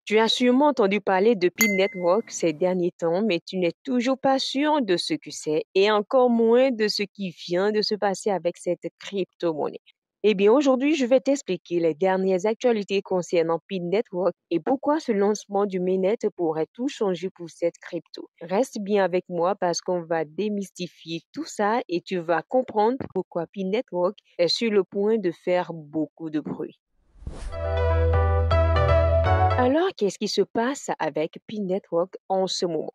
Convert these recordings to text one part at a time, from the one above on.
Tu as sûrement entendu parler de Pi Network ces derniers temps, mais tu n'es toujours pas sûr de ce que c'est et encore moins de ce qui vient de se passer avec cette crypto-monnaie. Eh bien, aujourd'hui, je vais t'expliquer les dernières actualités concernant Pi Network et pourquoi ce lancement du mainnet pourrait tout changer pour cette crypto. Reste bien avec moi parce qu'on va démystifier tout ça et tu vas comprendre pourquoi Pi Network est sur le point de faire beaucoup de bruit. Alors, qu'est-ce qui se passe avec Pi Network en ce moment?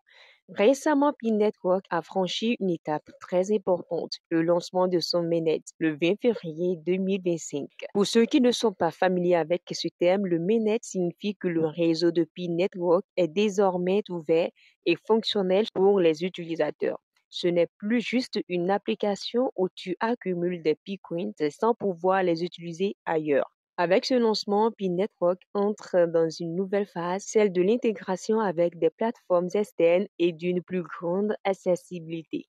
Récemment, Pi Network a franchi une étape très importante, le lancement de son mainnet le 20 février 2025. Pour ceux qui ne sont pas familiers avec ce terme, le mainnet signifie que le réseau de Pi Network est désormais ouvert et fonctionnel pour les utilisateurs. Ce n'est plus juste une application où tu accumules des Bitcoins sans pouvoir les utiliser ailleurs. Avec ce lancement, Pi Network entre dans une nouvelle phase, celle de l'intégration avec des plateformes externes et d'une plus grande accessibilité.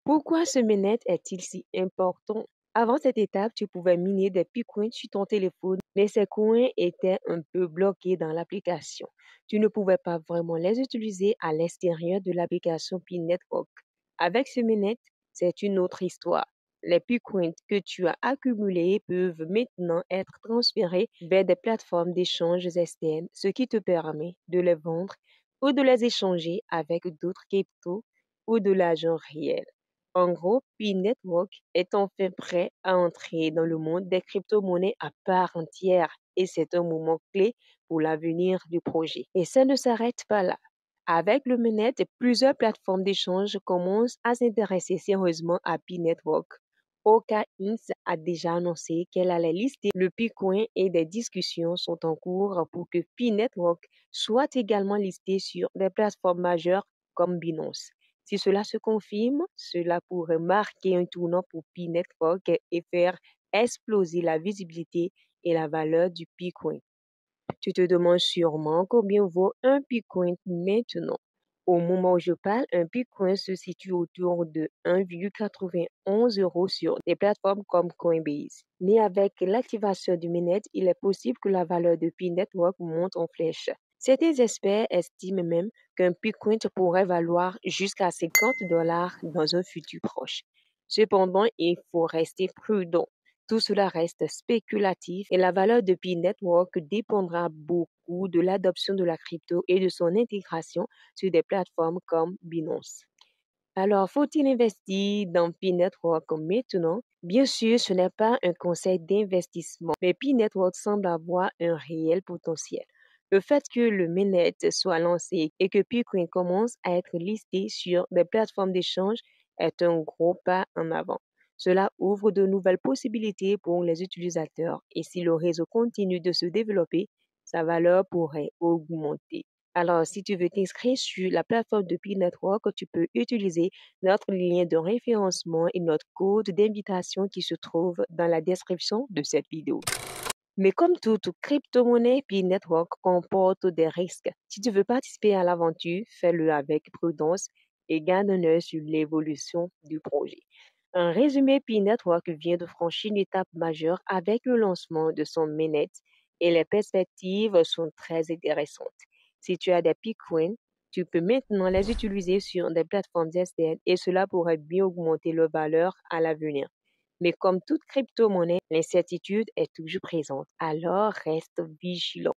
Pourquoi ce mainnet est-il si important? Avant cette étape, tu pouvais miner des bitcoins sur ton téléphone, mais ces coins étaient un peu bloqués dans l'application. Tu ne pouvais pas vraiment les utiliser à l'extérieur de l'application Pi Network. Avec ce mainnet, c'est une autre histoire. Les bitcoins que tu as accumulés peuvent maintenant être transférés vers des plateformes d'échange externes, ce qui te permet de les vendre ou de les échanger avec d'autres cryptos ou de l'argent réel. En gros, Pi Network est enfin prêt à entrer dans le monde des crypto-monnaies à part entière et c'est un moment clé pour l'avenir du projet. Et ça ne s'arrête pas là. Avec le mainnet, plusieurs plateformes d'échange commencent à s'intéresser sérieusement à Pi Network. Oka Inc. a déjà annoncé qu'elle allait lister le Bitcoin et des discussions sont en cours pour que Pi Network soit également listé sur des plateformes majeures comme Binance. Si cela se confirme, cela pourrait marquer un tournant pour Pi Network et faire exploser la visibilité et la valeur du Bitcoin. Tu te demandes sûrement combien vaut un Bitcoin maintenant. Au moment où je parle, un Bitcoin se situe autour de 1,91 € sur des plateformes comme Coinbase. Mais avec l'activation du mainnet, il est possible que la valeur de Pi Network monte en flèche. Certains experts estiment même qu'un Bitcoin pourrait valoir jusqu'à 50 dollars dans un futur proche. Cependant, il faut rester prudent. Tout cela reste spéculatif et la valeur de Pi Network dépendra beaucoup de l'adoption de la crypto et de son intégration sur des plateformes comme Binance. Alors, faut-il investir dans Pi Network maintenant? Bien sûr, ce n'est pas un conseil d'investissement, mais Pi Network semble avoir un réel potentiel. Le fait que le mainnet soit lancé et que Bitcoin commence à être listé sur des plateformes d'échange est un gros pas en avant. Cela ouvre de nouvelles possibilités pour les utilisateurs et si le réseau continue de se développer, sa valeur pourrait augmenter. Alors, si tu veux t'inscrire sur la plateforme de Pi Network, tu peux utiliser notre lien de référencement et notre code d'invitation qui se trouve dans la description de cette vidéo. Mais comme toute crypto-monnaie, Pi Network comporte des risques. Si tu veux participer à l'aventure, fais-le avec prudence et garde un œil sur l'évolution du projet. En résumé, Pi Network vient de franchir une étape majeure avec le lancement de son mainnet et les perspectives sont très intéressantes. Si tu as des Bitcoins, tu peux maintenant les utiliser sur des plateformes externes et cela pourrait bien augmenter leur valeur à l'avenir. Mais comme toute crypto-monnaie, l'incertitude est toujours présente, alors reste vigilant.